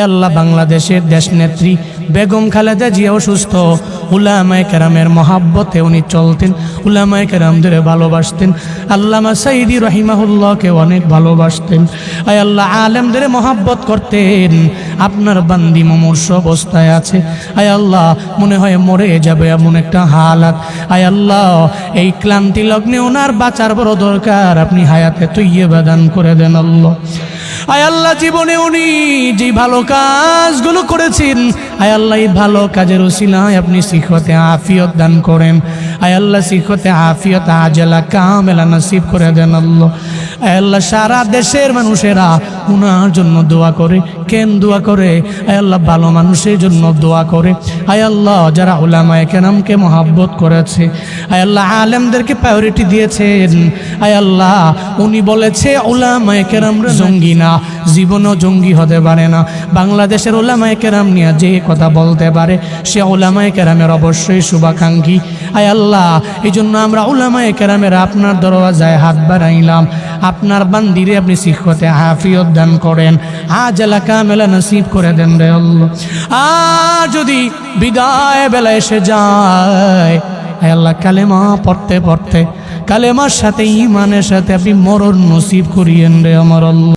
আয় আল্লাহ বাংলাদেশের দেশনেত্রী বেগম খালেদা জিয়া অসুস্থ, উলামায়ে কেরামের মহাব্বতে উনি চলতেন, উলামায়ে কেরামদের ভালোবাসতেন, আল্লামা সাইদি রহিমাহুল্লাহকে অনেক ভালোবাসতেন। আয় আল্লাহ আলেমদের মহাব্বত করতেন। আপনার বান্দি মুমূর্ষ অবস্থায় আছে, আয় আল্লাহ মনে হয় মরে যাবে এমন একটা হালাত। আয় আল্লাহ এই ক্লান্তি লগ্নে ওনার বাঁচার বড় দরকার, আপনি হায়াতে তৈয়বা দান করে দেন আল্লাহ। আয় আল্লাহ জীবনে উনি যে ভালো কাজগুলো করেছেন, আয় আল্লাহ এই ভালো কাজের উসিলায় আপনি সিহতে আফিয়ত দান করেন। আয় আল্লাহ সিহতে আফিয়ত আজলা কামেলা নসিব করে দেন আল্লাহ। আয় আল্লাহ সারা দেশের মানুষেরা উনার জন্য দোয়া করে। কেন দোয়া করে? আয় আল্লাহ ভালো মানুষের জন্য দোয়া করে। আয় আল্লাহ যারা উলামায়ে কেরামকে মহাব্বত করেছে, আয় আল্লাহ আলেমদেরকে প্রায়োরিটি দিয়েছেন, আয় আল্লাহ উনি বলেছে উলামায়ে কেরামরা জঙ্গি না, জীবনও জঙ্গি হতে পারে না। বাংলাদেশের উলামায়ে কেরাম নিয়ে যে কথা বলতে পারে সে উলামায়ে কেরামের অবশ্যই শুভাকাঙ্ক্ষী। আয় আল্লাহ এই জন্য আমরা উলামায়ে কেরামের আপনার দরওয়াজায় হাত বাড়াইলাম। আপনার বান্দিরে আপনি সিহতে আফিয়ত দান করেন, আজলা কামেলা নসিব করে দেন রে আল্লাহ। আর যদি বিদায় বেলা এসে যায়, আয় আল্লাহ কালেমা পড়তে পড়তে কালেমার সাথে ঈমানের সাথে আপনি মরণ নসিব করিয়েন রে আমার আল্লাহ।